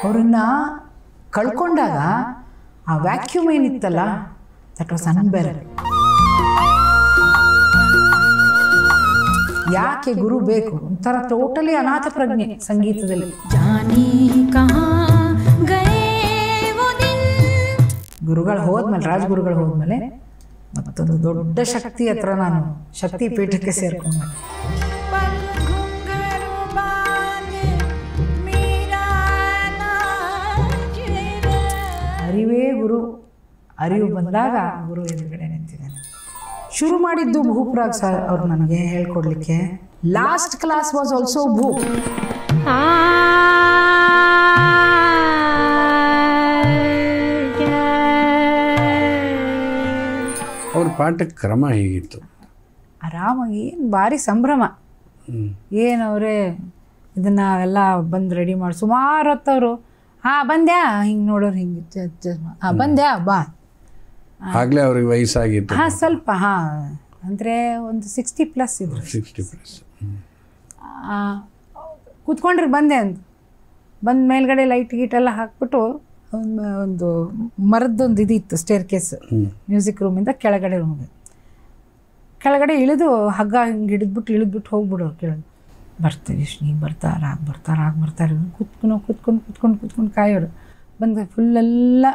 ಅವ್ರನ್ನ ಕಳ್ಕೊಂಡಾಗ ಆ vacuum ಏನಿತ್ತಲ್ಲ that was unbearable. ಯಾಕೆ ಗುರು ಬೇಕು? ಒಂಥರ ಟೋಟಲಿ ಅನಾಥ ಪ್ರಜ್ಞೆ ಸಂಗೀತದಲ್ಲಿ. ಗುರುಗಳು ಹೋದ್ಮೇಲೆ, ರಾಜಗುರುಗಳು ಹೋದ್ಮೇಲೆ ಮತ್ತೊಂದು ದೊಡ್ಡ ಶಕ್ತಿ ಹತ್ರ ನಾನು ಶಕ್ತಿ ಪೀಠಕ್ಕೆ ಸೇರ್ಕೊಂಡೆ. ಅರಿವೇ ಗುರು, ಅರಿವು ಬಂದಾಗ ಗುರು ಎದುರುಗಡೆ ನಿಂತಿದ್ದಾನೆ. ಶುರು ಮಾಡಿದ್ದು ಭೂಪ್ರಾಗ್ ಸರ್ ಅವ್ರು ನನಗೆ ಹೇಳ್ಕೊಡ್ಲಿಕ್ಕೆ. ಲಾಸ್ಟ್ ಕ್ಲಾಸ್ ವಾಸ್ ಆಲ್ಸೋ ಭೂ. ಅವ್ರ ಪಾಠಕ್ಕೆ ಕ್ರಮ ಹೇಗಿತ್ತು? ಆರಾಮಾಗಿ, ಏನು ಭಾರಿ ಸಂಭ್ರಮ. ಏನವ್ರೆ ಇದನ್ನ ಎಲ್ಲ ಬಂದು ರೆಡಿ ಮಾಡಿ ಸುಮಾರು ಹೊತ್ತವರು ಬಂದ್ಯಾ ಹಿಂಗೆ ನೋಡೋರು ಹಿಂಗೆ ಬಂದ್ಯಾ ಬಾ. ಆಗಲೇ ಅವ್ರಿಗೆ ವಯಸ್ಸಾಗಿತ್ತು. ಸ್ವಲ್ಪ ಅಂದರೆ ಒಂದು 60+ ಇದ್ರು. 60+. ಕೂತ್ಕೊಂಡ್ರೆ ಬಂದೆ ಅಂತ ಬಂದು ಮೇಲ್ಗಡೆ ಲೈಟ್ ಗೀಟೆಲ್ಲ ಹಾಕ್ಬಿಟ್ಟು ಒಂದು ಮರದ್ದೊಂದು ಇದಿತ್ತು ಸ್ಟೇರ್ ಕೇಸ್, ಮ್ಯೂಸಿಕ್ ರೂಮಿಂದ ಕೆಳಗಡೆ ಇಳಿದು ಹಗ್ಗ ಹಿಂಗೆ ಇಳಿದ್ಬಿಟ್ಟು ಹೋಗ್ಬಿಡೋರು ಕೆಳಗೆ. ಬರ್ತೀವಿ ನೀ ಬರ್ತಾರೆ ಕೂತ್ಕೊಂಡು ಕಾಯೋರು. ಬಂದು ಫುಲ್ಲೆಲ್ಲ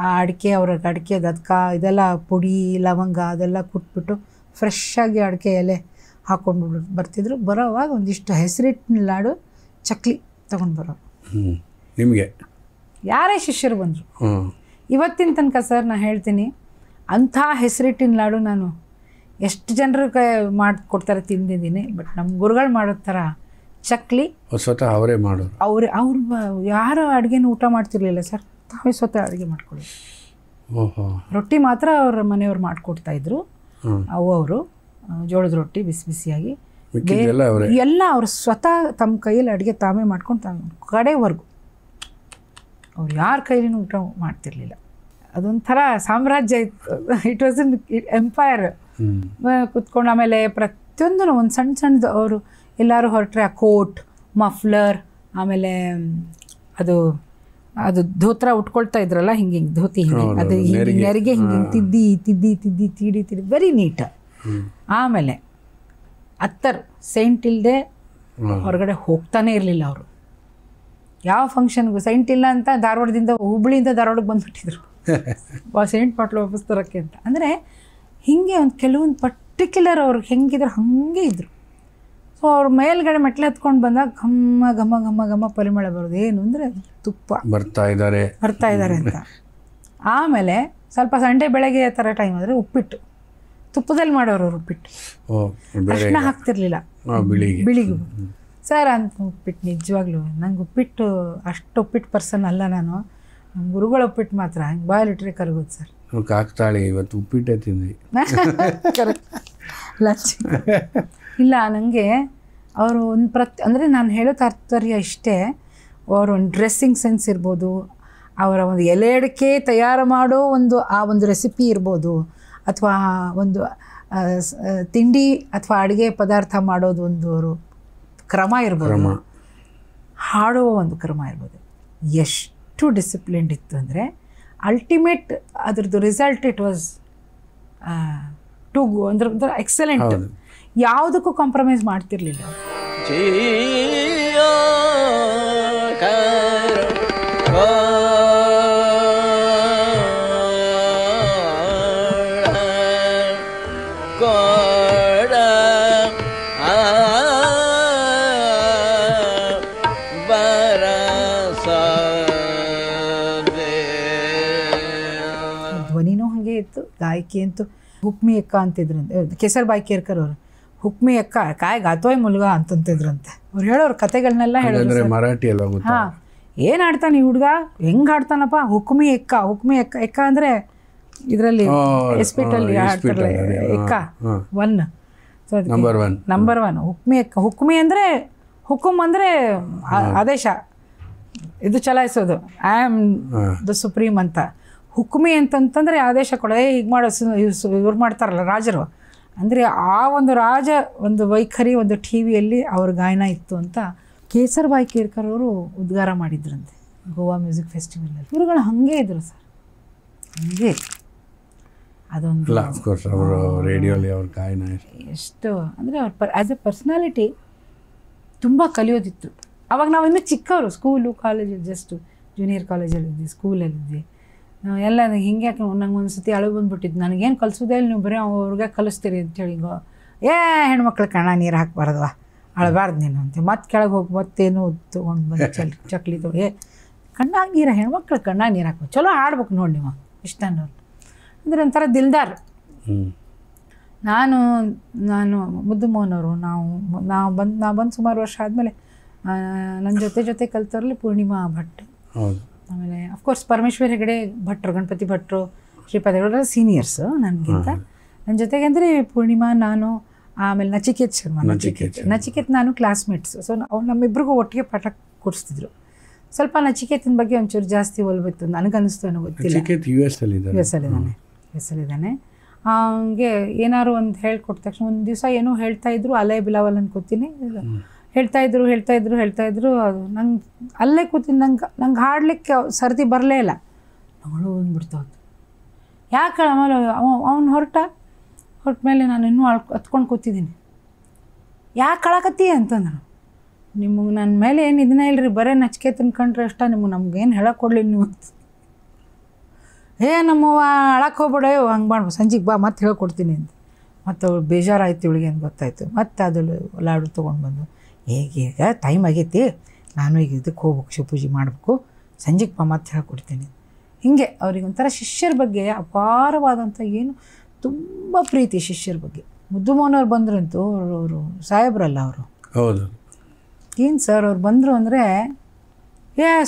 ಆ ಅಡಿಕೆ, ಅವ್ರಿಗೆ ಅಡಿಕೆದು ಅದಕ್ಕೆ ಇದೆಲ್ಲ ಪುಡಿ ಲವಂಗ ಅದೆಲ್ಲ ಕುಟ್ಬಿಟ್ಟು ಫ್ರೆಶ್ ಆಗಿ ಅಡಿಕೆ ಎಲೆ ಹಾಕ್ಕೊಂಡು ಬರ್ತಿದ್ರು. ಬರೋವಾಗ ಒಂದಿಷ್ಟು ಹೆಸರಿಟ್ಟಿನ ಲಾಡು ಚಕ್ಲಿ ತೊಗೊಂಡು ಬರೋರು. ನಿಮಗೆ ಯಾರೇ ಶಿಷ್ಯರು ಬಂದರು ಇವತ್ತಿನ ತನಕ ಸರ್ ನಾನು ಹೇಳ್ತೀನಿ, ಅಂಥ ಹೆಸರಿಟ್ಟಿನ ಲಾಡು ನಾನು ಎಷ್ಟು ಜನರು ಮಾಡಿಕೊಡ್ತಾರೆ ತಿಂದಿದ್ದೀನಿ. ಬಟ್ ನಮ್ಮ ಗುರುಗಳು ಮಾಡೋ ಥರ ಚಕ್ಲಿ ಸ್ವತಃ ಅವರೇ ಮಾಡೋರು. ಅವ್ರು ಯಾರು ಅಡುಗೆನ ಊಟ ಮಾಡ್ತಿರ್ಲಿಲ್ಲ ಸರ್, ತಾವೇ ಸ್ವತಃ ಅಡುಗೆ ಮಾಡ್ಕೊಳ್ಳಿ. ರೊಟ್ಟಿ ಮಾತ್ರ ಅವ್ರ ಮನೆಯವ್ರು ಮಾಡಿಕೊಡ್ತಾಯಿದ್ರು. ಅವರು ಜೋಳದ ರೊಟ್ಟಿ ಬಿಸಿ ಬಿಸಿಯಾಗಿ ಎಲ್ಲ ಅವರು ಸ್ವತಃ ತಮ್ಮ ಕೈಯಲ್ಲಿ ಅಡುಗೆ ತಾವೇ ಮಾಡ್ಕೊಂಡು ಕಡೆವರೆಗೂ ಅವ್ರು ಯಾರ ಕೈಲಿನೂ ಊಟ ಮಾಡ್ತಿರ್ಲಿಲ್ಲ. ಅದೊಂಥರ ಸಾಮ್ರಾಜ್ಯ ಇತ್ತು. It was an empire. ಕುತ್ಕೊಂಡು ಆಮೇಲೆ ಪ್ರತಿಯೊಂದು ಒಂದು ಸಣ್ಣದು ಅವರು ಎಲ್ಲರೂ ಹೊರಟ್ರೆ ಆ ಕೋಟ್, ಮಫ್ಲರ್, ಆಮೇಲೆ ಅದು ಧೋತ್ರ ಉಟ್ಕೊಳ್ತಾ ಇದ್ರಲ್ಲ ಹಿಂಗೆ ಧೋತಿ ಹಿಂಗೆ ಅದು ನೆರಿಗೆ ಹಿಂಗೆ ತಿದ್ದಿ ವೆರಿ ನೀಟ್. ಆಮೇಲೆ ಸೈಂಟ್ ಇಲ್ಲದೆ ಹೊರಗಡೆ ಹೋಗ್ತಾನೆ ಇರಲಿಲ್ಲ ಅವರು. ಯಾವ ಫಂಕ್ಷನ್ಗೂ ಸೈಂಟ್ ಇಲ್ಲ ಅಂತ ಹುಬ್ಬಳ್ಳಿಯಿಂದ ಧಾರವಾಡಕ್ಕೆ ಬಂದುಬಿಟ್ಟಿದ್ರು ಸೈಂಟ್ ಬಾಟ್ಲು ವಾಪಸ್ ತರೋಕ್ಕೆ ಅಂತ. ಅಂದರೆ ಹೀಗೆ ಒಂದು ಕೆಲವೊಂದು ಪರ್ಟಿಕ್ಯುಲರ್ ಅವ್ರಿಗೆ ಹೆಂಗಿದ್ರು ಹಾಗೆ ಇದ್ದರು. ಸೊ ಅವ್ರ ಮೇಲ್ಗಡೆ ಮೆಟ್ಲೆ ಹತ್ಕೊಂಡು ಬಂದಾಗ ಘಮ್ಮ ಘಮ ಘಮ ಘಮ ಪರಿಮಳ ಬರೋದು. ಏನು ಅಂದರೆ ತುಪ್ಪ ಬರ್ತಾ ಇದ್ದಾರೆ ಅಂತ. ಆಮೇಲೆ ಸ್ವಲ್ಪ ಸಂಡೇ ಬೆಳಗ್ಗೆ ಆ ಥರ ಟೈಮ್ ಆದರೆ ಉಪ್ಪಿಟ್ಟು ತುಪ್ಪದಲ್ಲಿ ಮಾಡೋರು ಅವ್ರು. ಉಪ್ಪಿಟ್ಟು ಅರ್ಶಿನ ಹಾಕ್ತಿರ್ಲಿಲ್ಲ ಬಿಳಿಗೂ ಸರ್ ಅಂತ. ಉಪ್ಪಿಟ್ಟು ನಿಜವಾಗ್ಲೂ ನಂಗೆ ಉಪ್ಪಿಟ್ಟು ಅಷ್ಟು ಉಪ್ಪಿಟ್ಟು ಪರ್ಸನ್ ಅಲ್ಲ ನಾನು. ನಮ್ಮ ಗುರುಗಳ ಉಪ್ಪಿಟ್ಟು ಮಾತ್ರ ಹಂಗೆ ಬಾಯಲ್ಲಿಟ್ರೆ ಕರಗೋದು ಸರ್. ಕಾಕ್ತಾಳಿ ಇವತ್ತು ಉಪ್ಪಿಟ್ಟೆ ತಿಂದ್ವಿ ಲಂಚ್ ಇಲ್ಲ. ನನಗೆ ಅವರು ಒಂದು ಅಂದರೆ ನಾನು ಹೇಳೋ ತಾತ್ಪರ್ಯ ಇಷ್ಟೇ, ಅವರು ಒಂದು ಡ್ರೆಸ್ಸಿಂಗ್ ಸೆನ್ಸ್ ಇರ್ಬೋದು, ಅವರ ಒಂದು ಎಲೆ ಅಡಿಕೆ ತಯಾರು ಮಾಡೋ ಆ ಒಂದು ರೆಸಿಪಿ ಇರ್ಬೋದು, ಅಥವಾ ಒಂದು ತಿಂಡಿ ಅಥವಾ ಅಡುಗೆ ಪದಾರ್ಥ ಮಾಡೋದು ಒಂದು ಅವರು ಕ್ರಮ ಇರ್ಬೋದು, ಹಾಡೋ ಒಂದು ಕ್ರಮ ಇರ್ಬೋದು, ಎಷ್ಟು ಡಿಸಿಪ್ಲಿನ್ಡ್ ಇತ್ತು ಅಂದರೆ ಅಲ್ಟಿಮೇಟ್ ಅದ್ರದ್ದು result it was to go ಅಂದ್ರೆ ಒಂಥರ ಎಕ್ಸಲೆಂಟ್. ಯಾವುದಕ್ಕೂ ಕಾಂಪ್ರಮೈಸ್ ಮಾಡ್ತಿರ್ಲಿಲ್ಲ. ಧ್ವನಿನೂ ಹಾಗೆ ಇತ್ತು, ಗಾಯಕಿ ಅಂತೂ ಹುಕ್ಮಿ ಅಕ್ಕ ಅಂತಿದ್ರಂತೆ. ಕೆಸರ್ ಬಾಯಿ ಕೇರ್ಕರ್ ಅವರು ಹುಕ್ಮಿ ಅಕ್ಕ ಕಾಯ್ ಗಾತೋಯ್ ಮುಲ್ಗ ಅಂತಂತಿದ್ರಂತೆ. ಅವ್ರು ಹೇಳೋರು ಕತೆಗಳನ್ನೆಲ್ಲ ಹೇಳೋರು. ಮರಾಠಿ ಎಲ್ಲ ಹಾಂ, ಏನು ಆಡ್ತಾನೆ ಈ ಹುಡುಗ, ಹೆಂಗೆ ಆಡ್ತಾನಪ್ಪ, ಹುಕ್ಮಿ ಎಕ್ಕ ಅಂದರೆ ಇದರಲ್ಲಿ ಎಸ್ಪಿಟಲ್ಲಿ ಆಡ್ತಾರಲ್ಲ ಎಕ್ಕ 1. ಸೊ ನಂಬರ್ 1 ಹುಕ್ಮಿ ಅಂದರೆ ಹುಕುಮ್ ಅಂದರೆ ಆದೇಶ, ಇದು ಚಲಾಯಿಸೋದು, ಐ ಆಮ್ ದ ಸುಪ್ರೀಂ ಅಂತ. ಹುಕ್ಮಿ ಅಂತಂತಂದರೆ ಆದೇಶ ಕೊಡೋ, ಹೀಗೆ ಮಾಡೋ ಇವ್ರು ಮಾಡ್ತಾರಲ್ಲ ರಾಜರು, ಅಂದರೆ ಆ ಒಂದು ರಾಜ ಒಂದು ವೈಖರಿ ಒಂದು ಟಿ ವಿಯಲ್ಲಿ ಅವ್ರ ಗಾಯನ ಇತ್ತು ಅಂತ ಕೇಸರ್ಬಾಯಿ ಕೇರ್ಕರ್ ಅವರು ಉದ್ಗಾರ ಮಾಡಿದ್ರಂತೆ ಗೋವಾ ಮ್ಯೂಸಿಕ್ ಫೆಸ್ಟಿವಲಲ್ಲಿ. ಗುರುಗಳು ಹಾಗೆ ಇದ್ರು ಸರ್, ಹಾಗೆ ಅದೊಂದು ಇಲ್ಲ ಅಫ್ಕೋರ್ಸ್ ಅವರು ರೇಡಿಯೋಲಿ ಅವ್ರ ಗಾಯನ ಎಷ್ಟು ಅಂದರೆ ಅವ್ರ ಆ್ಯಸ್ ಎ ಪರ್ಸ್ನಾಲಿಟಿ ತುಂಬ ಕಲಿಯೋದಿತ್ತು. ಅವಾಗ ನಾವು ಇನ್ನೂ ಚಿಕ್ಕವರು, ಸ್ಕೂಲು ಕಾಲೇಜು ಜಸ್ಟ್ ಜೂನಿಯರ್ ಕಾಲೇಜಲ್ಲಿದ್ವಿ, ಸ್ಕೂಲಲ್ಲಿದ್ವಿ ಎಲ್ಲ. ಹಿಂಗೆ ನಂಗೆ ಒಂದು ಸತಿ ಅಳು ಬಂದುಬಿಟ್ಟಿದ್ದು, ನನಗೇನು ಕಲಿಸೋದೇ ಇಲ್ಲ, ನೀವು ಬರೀ ಅವ್ರಿಗೆ ಕಲಿಸ್ತೀರಿ ಅಂತೇಳಿ. ಹೆಣ್ಮಕ್ಳು ಕಣ್ಣ ನೀರು ಹಾಕ್ಬಾರ್ದವ, ಅಳಬಾರ್ದು ನೀನು ಅಂತ ಮತ್ತೆ ಕೆಳಗೆ ಹೋಗಿ ಮತ್ತೇನು ತೊಗೊಂಡು ಬಂದು ಚಕ್ಲಿ ತೊಗೊಂಡು ಕಣ್ಣಾಗ ನೀರು, ಹೆಣ್ಮಕ್ಳು ಕಣ್ಣಾಗ ನೀರು ಹಾಕ್ಬೇಕು, ಚಲೋ ಆಡ್ಬೇಕು ನೋಡಿ ನೀವು ಇಷ್ಟ ಅನ್ನೋರು ಅಂದರೆ ಒಂಥರ ದಿಲ್ದಾರ್. ನಾನು ಮುದ್ದು ಮೋಹನವರು ನಾವು ಬಂದು ಸುಮಾರು ವರ್ಷ ಆದಮೇಲೆ ನನ್ನ ಜೊತೆ ಕಲ್ತವ್ರಲ್ಲಿ ಪೂರ್ಣಿಮಾ ಭಟ್, ಆಮೇಲೆ ಅಫ್ಕೋರ್ಸ್ ಪರಮೇಶ್ವರ್ ಹೆಗಡೆ ಭಟ್ರು, ಗಣಪತಿ ಭಟ್ರು, ಶ್ರೀಪಾದ ಹೆಗಡೆ ಸೀನಿಯರ್ಸು ನನಗಿಂತ. ನನ್ನ ಜೊತೆಗೆ ಅಂದರೆ ಪೂರ್ಣಿಮಾ, ನಾನು, ಆಮೇಲೆ ನಚಿಕೇತ್ ಶರ್ಮಾ, ನಚಿಕೇತ್ ನಾನು ಕ್ಲಾಸ್ಮೇಟ್ಸು. ಸೊ ನಮ್ಮಿಬ್ರಿಗೂ ಒಟ್ಟಿಗೆ ಪಾಠ ಕೊಡಿಸ್ತಿದ್ರು. ಸ್ವಲ್ಪ ನಚಿಕೇತನ ಬಗ್ಗೆ ಒಂಚೂರು ಜಾಸ್ತಿ ಒಲ್ಬಿತ್ತು ನನಗನ್ನಿಸ್ತು, ಏನೋ ಗೊತ್ತಿಲ್ಲ. ಯು ಎಸ್ ಅಲ್ಲಿದ್ದಾನೆ. ಹಂಗೆ ಏನಾದ್ರು ಒಂದು ಹೇಳ್ಕೊಟ್ಟ ತಕ್ಷಣ ಒಂದು ದಿವಸ ಏನೋ ಹೇಳ್ತಾಯಿದ್ರು, ಅಲೇ ಬಿಲಾವಲ್ ಅನ್ಕೋತೀನಿ, ಹೇಳ್ತಾಯಿದ್ರು. ಅದು ನಂಗೆ ಅಲ್ಲೇ ಕೂತೀನಿ, ನಂಗೆ ಹಾಡಲಿಕ್ಕೆ ಸರ್ದಿ ಬರಲೇ ಇಲ್ಲ, ನಗಳು ಬಂದ್ಬಿಡ್ತಾವ್ದು. ಯಾಕೆ ಆಮೇಲೆ ಅವ್ನು ಹೊರಟ ಮೇಲೆ ನಾನು ಇನ್ನೂ ಹತ್ಕೊಂಡು ಕೂತಿದ್ದೀನಿ. ಯಾಕೆ ಕಳಕತ್ತಿ ಅಂತಂದ್ರು. ನಿಮಗೆ ನನ್ನ ಮೇಲೆ ಏನು ಇದನ್ನ ಇಲ್ಲರಿ, ಬರೀ ನಚಿಕೆ ತಿನ್ಕೊಂಡ್ರೆ ಅಷ್ಟ, ನಮ್ಗೇನು ಹೇಳಕ್ಕೆ ಕೊಡಲಿ ನೀವು ಅಂತ. ನಮ್ಮವ್ವ ಅಳಕ್ಕೆ ಹೋಗ್ಬೇಡ, ಹಂಗೆ ಮಾಡ್ಬೋದು, ಸಂಜೆಗೆ ಬಾ ಮತ್ತೆ ಹೇಳ್ಕೊಡ್ತೀನಿ ಅಂತ. ಮತ್ತು ಅವಳು ಬೇಜಾರಾಯ್ತು, ಇವಳಿಗೆ ಅಂತ ಗೊತ್ತಾಯ್ತು. ಮತ್ತು ಅದು ಲಾಡು ತೊಗೊಂಡು ಬಂದು, ಈಗ ಟೈಮ್ ಆಗೈತಿ, ನಾನು ಈಗ ಇದಕ್ಕೆ ಹೋಗ್ಬೇಕು, ಶಿವಪೂಜೆ ಮಾಡಬೇಕು, ಸಂಜೆಗೆ ಬಾ ಮತ್ತೆ ಹೇಳ್ಕೊಡ್ತೀನಿ. ಹೀಗೆ ಅವ್ರಿಗೆ ಒಂಥರ ಶಿಷ್ಯರ ಬಗ್ಗೆ ಅಪಾರವಾದಂಥ ಏನು ತುಂಬ ಪ್ರೀತಿ ಶಿಷ್ಯರ ಬಗ್ಗೆ. ಮುದ್ದು ಮೋಹನವ್ರು ಬಂದ್ರಂತೂ ಅವರು ಸಾಹೇಬ್ರಲ್ಲ ಅವರು. ಹೌದು. ಏನು ಸರ್ ಅವ್ರು ಬಂದರು ಅಂದರೆ,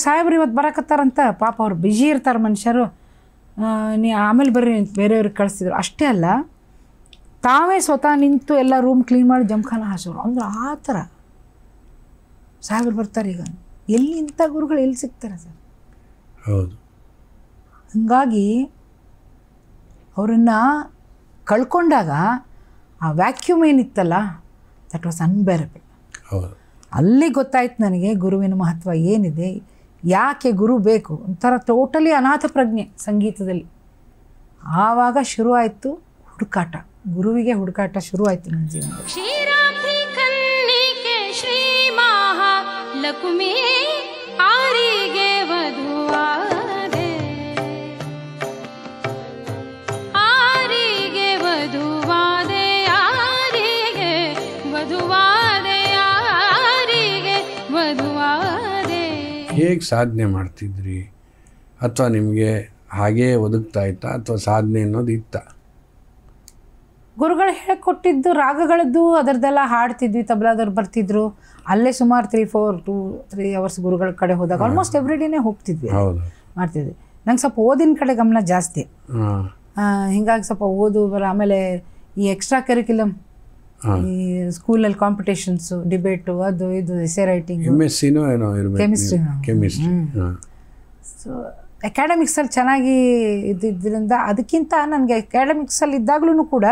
ಸಾಹೇಬ್ರು ಇವತ್ತು ಬರಕತ್ತಾರಂತ, ಪಾಪ ಅವ್ರು ಬ್ಯುಸಿ ಇರ್ತಾರೆ ಮನುಷ್ಯರು, ಆಮೇಲೆ ಬರ್ರಿ ಅಂತ ಬೇರೆಯವ್ರಿಗೆ ಕಳಿಸ್ತಿದ್ರು. ಅಷ್ಟೇ ಅಲ್ಲ, ತಾವೇ ಸ್ವತಃ ನಿಂತು ಎಲ್ಲ ರೂಮ್ ಕ್ಲೀನ್ ಮಾಡಿ ಜಮಖಾನ ಹಾಸೋರು. ಅಂದ್ರೆ ಆ ಥರ ಸಾಹೇಬ್ರು ಬರ್ತಾರೆ. ಈಗ ಎಲ್ಲಿ ಇಂಥ ಗುರುಗಳು ಎಲ್ಲಿ ಸಿಗ್ತಾರೆ ಸರ್? ಹೌದು. ಹಾಗಾಗಿ ಅವರನ್ನು ಕಳ್ಕೊಂಡಾಗ ಆ ವ್ಯಾಕ್ಯೂಮ್ ಏನಿತ್ತಲ್ಲ, ದಟ್ ವಾಸ್ ಅನ್ಬೇರಬಲ್. ಹೌದು. ಅಲ್ಲಿ ಗೊತ್ತಾಯ್ತು ನನಗೆ ಗುರುವಿನ ಮಹತ್ವ ಏನಿದೆ, ಯಾಕೆ ಗುರು ಬೇಕು. ಒಂಥರ ಟೋಟಲಿ ಅನಾಥ ಪ್ರಜ್ಞೆ ಸಂಗೀತದಲ್ಲಿ. ಆವಾಗ ಶುರುವಾಯಿತು ಹುಡುಕಾಟ, ಗುರುವಿಗೆ ಹುಡುಕಾಟ ಶುರುವಾಯಿತು ನನ್ನ ಜೀವನದಲ್ಲಿ. ಹೇಗೆ ಸಾಧನೆ ಮಾಡ್ತಿದ್ರಿ, ಅಥವಾ ನಿಮಗೆ ಹಾಗೇ ಒದಗ್ತಾ ಇತ್ತಾ, ಅಥವಾ ಸಾಧನೆ ಅನ್ನೋದು ಇತ್ತ? ಗುರುಗಳು ಹೇಳಿಕೊಟ್ಟಿದ್ದು ರಾಗಗಳದ್ದು ಅದರದ್ದೆಲ್ಲ ಹಾಡ್ತಿದ್ವಿ, ತಬಲಾದವ್ರು ಬರ್ತಿದ್ರು. ಅಲ್ಲೇ ಸುಮಾರು 3 ಅವರ್ಸ್ ಗುರುಗಳ ಕಡೆ ಹೋದಾಗ ಆಲ್ಮೋಸ್ಟ್ ಎವ್ರಿ ಡೇನೇ ಹೋಗ್ತಿದ್ವಿ, ಮಾಡ್ತಿದ್ವಿ. ನಂಗೆ ಸ್ವಲ್ಪ ಓದಿನ ಕಡೆ ಗಮನ ಜಾಸ್ತಿ, ಹೀಗಾಗಿ ಸ್ವಲ್ಪ ಓದು ಆಮೇಲೆ ಈ ಎಕ್ಸ್ಟ್ರಾ ಕರಿಕ್ಯುಲಮ್, ಈ ಸ್ಕೂಲಲ್ಲಿ ಕಾಂಪಿಟೇಷನ್ಸು, ಡಿಬೇಟು, ಅದು ಇದು, ಎಸೆ ರೈಟಿಂಗ್, ಕೆಮಿಸ್ಟ್ರಿ. ಸೊ ಅಕಾಡೆಮಿಕ್ಸಲ್ಲಿ ಚೆನ್ನಾಗಿ ಇದ್ದಿದ್ದರಿಂದ ಅದಕ್ಕಿಂತ ನನಗೆ ಅಕಾಡೆಮಿಕ್ಸಲ್ಲಿ ಇದ್ದಾಗಲೂ ಕೂಡ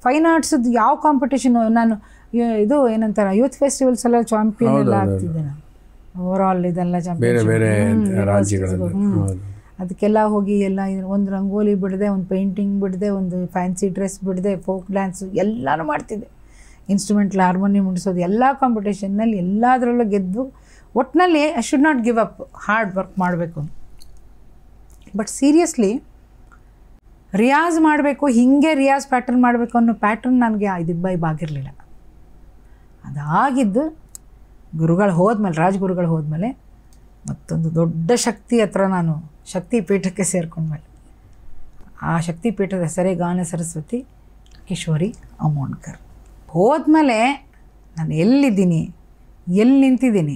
ಫೈನ್ ಆರ್ಟ್ಸದ್ದು ಯಾವ ಕಾಂಪಿಟೇಷನ್, ನಾನು ಇದು ಏನಂತಾರೆ ಯೂತ್ ಫೆಸ್ಟಿವಲ್ಸ್ ಎಲ್ಲ ಚಾಂಪಿಯನ್ ಎಲ್ಲ ಆಗ್ತಿದ್ದೆ ನಾನು. ಓವರ್ ಆಲ್ ಇದೆಲ್ಲ ಚಾಂಪಿಯನ್, ಅದಕ್ಕೆಲ್ಲ ಹೋಗಿ ಎಲ್ಲ ಒಂದು ರಂಗೋಲಿ ಬಿಡದೆ, ಒಂದು ಪೇಂಟಿಂಗ್ ಬಿಡದೆ, ಒಂದು ಫ್ಯಾನ್ಸಿ ಡ್ರೆಸ್ ಬಿಡದೆ, ಫೋಕ್ ಡ್ಯಾನ್ಸು ಎಲ್ಲನೂ ಮಾಡ್ತಿದ್ದೆ. ಇನ್ಸ್ಟ್ರೂಮೆಂಟ್ಲ್ ಹಾರ್ಮೋನಿಯಂ ನುಡಿಸೋದು, ಎಲ್ಲ ಕಾಂಪಿಟೇಷನ್ನಲ್ಲಿ ಎಲ್ಲದರಲ್ಲೂ ಗೆದ್ದು. ಒಟ್ಟಿನಲ್ಲಿ I should not give up, hard work ಮಾಡಬೇಕು. ಬಟ್ ಸೀರಿಯಸ್ಲಿ ರಿಯಾಜ್ ಮಾಡಬೇಕು, ಹೀಗೆ ರಿಯಾಜ್ ಪ್ಯಾಟರ್ನ್ ಮಾಡಬೇಕು ಅನ್ನೋ ಪ್ಯಾಟರ್ನ್ ನನಗೆ ಆಗಿರಲಿಲ್ಲ. ಅದಾಗಿದ್ದು ಗುರುಗಳು ಹೋದ್ಮೇಲೆ, ರಾಜಗುರುಗಳು ಹೋದ್ಮೇಲೆ ಮತ್ತೊಂದು ದೊಡ್ಡ ಶಕ್ತಿ ಹತ್ರ ನಾನು ಶಕ್ತಿ ಪೀಠಕ್ಕೆ ಸೇರ್ಕೊಂಡ್ಮೇಲೆ, ಆ ಶಕ್ತಿ ಪೀಠದ ಹೆಸರೇ ಗಾನ ಸರಸ್ವತಿ ಕಿಶೋರಿ ಅಮೋಣ್ಕರ್. ಹೋದ್ಮೇಲೆ ನಾನು ಎಲ್ಲಿದ್ದೀನಿ, ಎಲ್ಲಿ ನಿಂತಿದ್ದೀನಿ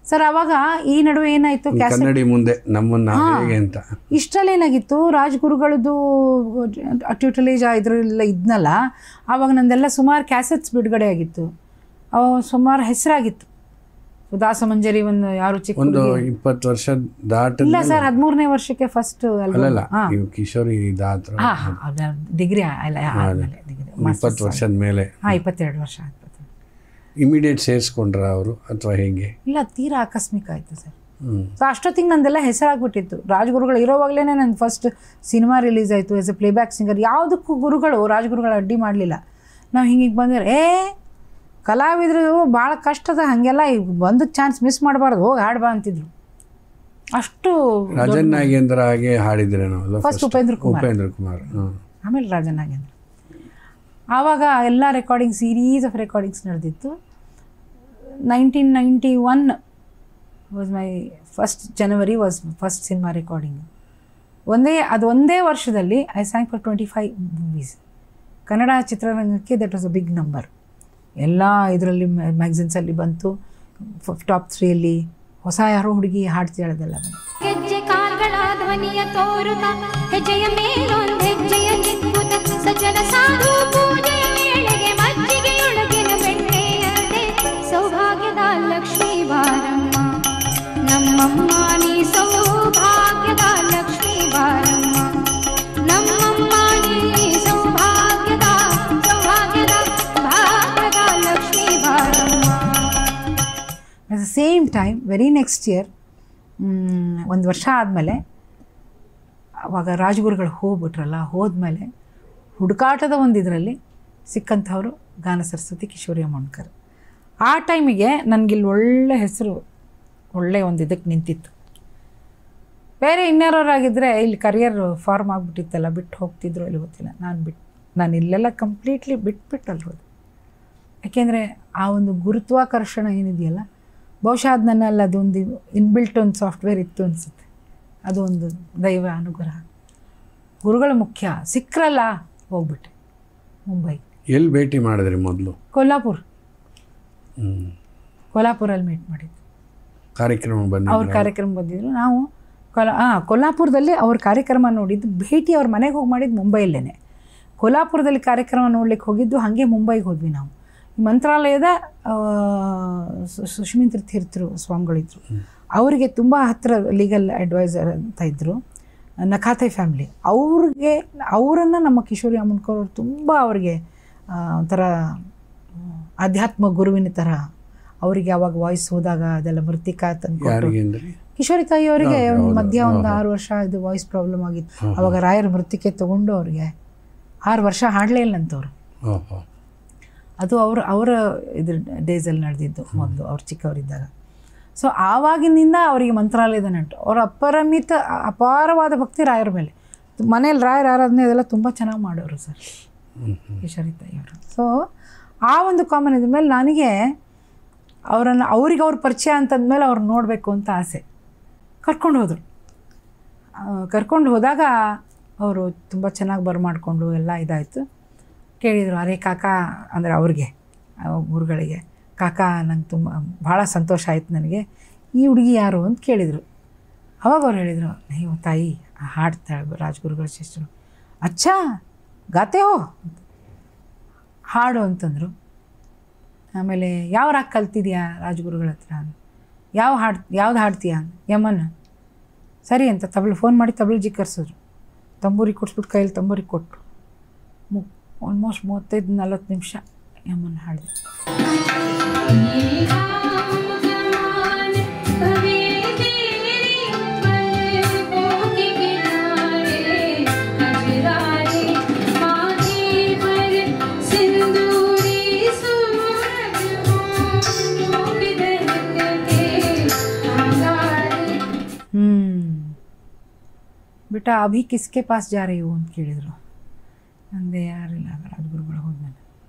ಸರ್. ಆವಾಗ ಈ ನಡುವೆ ಏನಾಯಿತು, ಕನ್ನಡಿ ಮುಂದೆ ನಮ್ಮನ್ನ ಹೇಗೆ ಅಂತ ಇಷ್ಟರಲ್ಲಿ ಏನಾಗಿತ್ತು, ರಾಜಗುರುಗಳದ್ದು ಟ್ಯೂಟಲೇಜ್ ಇದರೆಲ್ಲ ಇದ್ನಲ್ಲ, ಆವಾಗ ನಂದೆಲ್ಲ ಸುಮಾರು ಕ್ಯಾಸೆಟ್ಸ್ ಬಿಡುಗಡೆ ಆಗಿತ್ತು, ಸುಮಾರು ಹೆಸರಾಗಿತ್ತು. ದಾಸಮಂಜರಿ ಒಂದು ಯಾರು ಚಿಕ್ಕ ಒಂದು 20 ವರ್ಷ ದಾಟ ಇಲ್ಲ ಸರ್ 13ನೇ ವರ್ಷಕ್ಕೆ ಫಸ್ಟ್ ಅಲ್ಲಲ್ಲ ನೀವು ಕಿಶೋರಿ ದಾತ್ರ ಡಿಗ್ರಿ ಅಲ್ಲ ಆದ್ಮೇಲೆ ಡಿಗ್ರಿ 20 ವರ್ಷದ ಮೇಲೆ 22 ವರ್ಷ ಇಮಿಡಿಯೇಟ್ ಸೇರಿಸ್ಕೊಂಡ್ರ ಅವರು ಅಥವಾ ಹೇಗೆ? ಇಲ್ಲ ತೀರಾ ಆಕಸ್ಮಿಕ ಆಯಿತು ಸರ್. ಸೊ ಅಷ್ಟೊತ್ತಿಗೆ ನಂದೆಲ್ಲ ಹೆಸರಾಗ್ಬಿಟ್ಟಿತ್ತು. ರಾಜ್ಗುರುಗಳು ಇರೋವಾಗಲೇ ನನ್ನ ಫಸ್ಟ್ ಸಿನಿಮಾ ರಿಲೀಸ್ ಆಯಿತು ಆಸ್ ಎ ಪ್ಲೇಬ್ಯಾಕ್ ಸಿಂಗರ್. ಯಾವುದಕ್ಕೂ ಗುರುಗಳು ರಾಜ್ಗುರುಗಳು ಅಡ್ಡಿ ಮಾಡಲಿಲ್ಲ. ನಾವು ಹಿಂಗೆ ಬಂದರೆ ಕಲಾವಿದರು ಭಾಳ ಕಷ್ಟದ ಹಾಗೆಲ್ಲ ಒಂದು ಚಾನ್ಸ್ ಮಿಸ್ ಮಾಡಬಾರ್ದು, ಹೋಗಿ ಹಾಡ್ಬಾ ಅಂತಿದ್ರು. ಅಷ್ಟು ರಾಜನ್ ನಾಗೇಂದ್ರ ಹಾಗೆ ಹಾಡಿದ್ರೆ ಫಸ್ಟ್ ಉಪೇಂದ್ರ ಕುಮಾರ್, ಆಮೇಲೆ ರಾಜನ್ ನಾಗೇಂದ್ರ. ಆವಾಗ ಎಲ್ಲ ರೆಕಾರ್ಡಿಂಗ್ ಸೀರೀಸ್ ಆಫ್ ರೆಕಾರ್ಡಿಂಗ್ಸ್ ನಡೆದಿತ್ತು. 1991 was my January was first cinema recording. ಒಂದೇ ವರ್ಷದಲ್ಲಿ I sang for 25 movies. Kannada ಚಿತ್ರರಂಗಕ್ಕೆ that was a big number. ಎಲ್ಲ ಇದರಲ್ಲಿ ಮ್ಯಾಗ್ಝಿನ್ಸಲ್ಲಿ ಬಂತು. ಟಾಪ್ 3 ಹೊಸ ಯಾರೋ ಹುಡುಗಿ ಹಾಡ್ತಿದ್ದೆಲ್ಲ ಬಂತು. ಹೆಜ್ಜೆ ಕಾಲ್ಗಳ ಧ್ವನಿಯ ತೋರುತ್ತ ಹೆಜ್ಜೆಯ ಮೇಲೊಂದು ಹೆಜ್ಜೆಯ ನಿಕ್ಕುತ್ತ ಸಜ್ಜನ ಸಾಧು ಪೂಜೆಯ ವೇಳೆಗೆ ಮಜ್ಜಿಗೆಯೊಳಗಿನ ಬೆಣ್ಣೆಯದೆ ಸೌಭಾಗ್ಯದ ಲಕ್ಷ್ಮೀ ಬಾರಮ್ಮ ನಮ್ಮಮ್ಮ ನೀ ಸೌಭಾಗ್ಯದ ಲಕ್ಷ್ಮೀ ಬಾರಮ್ಮ ನಮ್ಮಮ್ಮ ನೀ ಸೌಭಾಗ್ಯದ ಭಾಗ್ಯದ ಲಕ್ಷ್ಮೀ ಬಾರಮ್ಮ. At the same time very next year ಒಂದು ವರ್ಷ ಆದಮೇಲೆ ಅವಾಗ ರಾಜಗುರುಗಳು ಹೋಗ್ಬಿಟ್ರಲ್ಲ, ಹೋದ್ಮೇಲೆ ಹುಡುಕಾಟದ ಒಂದು ಇದರಲ್ಲಿ ಸಿಕ್ಕಂಥವ್ರು ಗಾನ ಸರಸ್ವತಿ ಕಿಶೋರಿ ಅಮೋಣ್ಕರ್. ಆ ಟೈಮಿಗೆ ನನಗಿಲ್ಲಿ ಒಳ್ಳೆ ಹೆಸರು, ಒಳ್ಳೆ ಒಂದು ಇದಕ್ಕೆ ನಿಂತಿತ್ತು. ಬೇರೆ ಇನ್ಯಾರೋರಾಗಿದ್ದರೆ ಇಲ್ಲಿ ಕರಿಯರ್ ಫಾರ್ಮ್ ಆಗಿಬಿಟ್ಟಿತ್ತಲ್ಲ, ಬಿಟ್ಟು ಹೋಗ್ತಿದ್ರು ಇಲ್ಲಿ ಗೊತ್ತಿಲ್ಲ. ನಾನು ಇಲ್ಲೆಲ್ಲ ಕಂಪ್ಲೀಟ್ಲಿ ಬಿಟ್ಬಿಟ್ಟು ಅಲ್ಲಿ ಹೋದೆ. ಯಾಕೆಂದರೆ ಆ ಒಂದು ಗುರುತ್ವಾಕರ್ಷಣ ಏನಿದೆಯಲ್ಲ, ಬಹುಶಃ ಅದು ನನ್ನಲ್ಲಿ ಅದೊಂದು ಇನ್ಬಿಲ್ಟ್ ಒಂದು ಸಾಫ್ಟ್ವೇರ್ ಇತ್ತು ಅನಿಸುತ್ತೆ. ಅದು ಒಂದು ದೈವ ಅನುಗ್ರಹ. ಗುರುಗಳು ಮುಖ್ಯ. ಸಿಕ್ಕರಲ್ಲ, ಹೋಗ್ಬಿಟ್ಟೆ ಮುಂಬೈ. ಎಲ್ಲಿ ಭೇಟಿ ಮಾಡಿದ್ರಿ ಮೊದಲು? ಕೊಲ್ಹಾಪುರಲ್ಲಿ ಮೀಟ್ ಮಾಡಿದ್ದು. ಕಾರ್ಯಕ್ರಮ ಅವ್ರ ಕಾರ್ಯಕ್ರಮ ಬಂದಿದ್ರು. ನಾವು ಕೊಲ್ಹಾಪುರದಲ್ಲಿ ಅವ್ರ ಕಾರ್ಯಕ್ರಮ ನೋಡಿದ್ದು. ಭೇಟಿ ಅವ್ರ ಮನೆಗೆ ಹೋಗಿ ಮಾಡಿದ್ದು ಮುಂಬೈಯಲ್ಲೇ. ಕೊಲ್ಹಾಪುರದಲ್ಲಿ ಕಾರ್ಯಕ್ರಮ ನೋಡ್ಲಿಕ್ಕೆ ಹೋಗಿದ್ದು. ಹಾಗೆ ಮುಂಬೈಗೆ ಹೋದ್ವಿ ನಾವು. ಮಂತ್ರಾಲಯದ ಸುಶ್ಮಿತ್ರ ತೀರ್ಥರು ಸ್ವಾಮಿಗಳಿದ್ರು. ಅವರಿಗೆ ತುಂಬ ಹತ್ತಿರ ಲೀಗಲ್ ಅಡ್ವೈಸರ್ ಅಂತ ಇದ್ದರು, ನಖಾತೆ ಫ್ಯಾಮಿಲಿ. ಅವರನ್ನು ನಮ್ಮ ಕಿಶೋರಿ ಅಮೋಣ್ಕರ್ ಅವರು ತುಂಬ ಅವ್ರಿಗೆ ಒಂಥರ ಆಧ್ಯಾತ್ಮ ಗುರುವಿನ ಥರ. ಅವರಿಗೆ ಅವಾಗ ವಾಯ್ಸ್ ಹೋದಾಗ ಅದೆಲ್ಲ ಮೃತಿಕಾ ತಂದ್ಕೊಟ್ಟು, ಕಿಶೋರಿ ತಾಯಿ ಅವರಿಗೆ ಮಧ್ಯ ಒಂದು 6 ವರ್ಷ ಇದು ವಾಯ್ಸ್ ಪ್ರಾಬ್ಲಮ್ ಆಗಿತ್ತು. ಅವಾಗ ರಾಯರ ಮೃತಿಕೆ ತೊಗೊಂಡು ಅವ್ರಿಗೆ 6 ವರ್ಷ ಹಾಡಲೇ ಇಲ್ಲಂತವ್ರು. ಅದು ಅವರ ಇದ್ರ ಡೇಸಲ್ಲಿ ನಡೆದಿದ್ದು ಮೊದಲು ಅವ್ರು ಚಿಕ್ಕವರಿದ್ದಾಗ. ಸೊ ಆವಾಗಿನಿಂದ ಅವರಿಗೆ ಮಂತ್ರಾಲಯದ ನಂಟು. ಅವರ ಅಪಾರವಾದ ಭಕ್ತಿ ರಾಯರ ಮೇಲೆ. ಮನೇಲಿ ರಾಯರ ಆರಾಧನೆ ಅದೆಲ್ಲ ತುಂಬ ಚೆನ್ನಾಗಿ ಮಾಡೋರು ಸರ್ ಕಿಶೋರಿ ತಾಯಿಯವರು. ಸೊ ಆ ಒಂದು ಕಾಮನ್ ಇದ್ರ ಮೇಲೆ ನನಗೆ ಅವ್ರಿಗೆ ಅವ್ರ ಪರಿಚಯ ಅಂತಂದ್ಮೇಲೆ ಅವ್ರು ನೋಡಬೇಕು ಅಂತ ಆಸೆ. ಕರ್ಕೊಂಡು ಹೋದಾಗ ಅವರು ತುಂಬ ಚೆನ್ನಾಗಿ ಬರಮಾಡಿಕೊಂಡು ಎಲ್ಲ ಇದಾಯಿತು. ಕೇಳಿದರು, ಅರೆ ಕಾಕಾ ಅಂದರೆ ಅವ್ರಿಗೆ ಗುರುಗಳಿಗೆ, ಕಾಕಾ ನಂಗೆ ತುಂಬ ಭಾಳ ಸಂತೋಷ ಆಯಿತು ನನಗೆ, ಈ ಹುಡುಗಿ ಯಾರು ಅಂತ ಕೇಳಿದರು. ಅವಾಗ ಅವ್ರು ಹೇಳಿದರು, ನೀವು ತಾಯಿ ಹಾಡ್ತಾಳೆ ರಾಜ್ಗುರುಗಳ ಶಿಷ್ಯರು. ಅಚ್ಚಾ ಗಾತೆ ಹೋ, ಹಾಡು ಅಂತಂದರು. ಆಮೇಲೆ ಯಾವ ರಾಗ ಕಲ್ತಿದ್ಯಾ ರಾಜ್ಗುರುಗಳ ಹತ್ರ? ಯಾವ್ದು ಹಾಡ್ತೀಯಾ? ಯಮನ್. ಸರಿ ಅಂತ ಫೋನ್ ಮಾಡಿ ತಬಲಜಿ ಕರ್ಸಿದ್ರು. ತಂಬೂರಿ ಕೊಡ್ಸ್ಬಿಟ್ಟು ಕೈಯಲ್ಲಿ ತಂಬೂರಿ ಕೊಟ್ಟರು. ಆಲ್ಮೋಸ್ಟ್ 35-40 ನಿಮಿಷ ಯಮನ್ ಹಾಡಿದೆ. बेटा अभी किसके पास जा रही हो ಅಂತ ಕೇಳಿದರು. ಅಂದೆ ಯಾರಿಲ್ಲ, ರಾಜಗುರುಗಳು ಹೋದ್ಮೇಲೆ.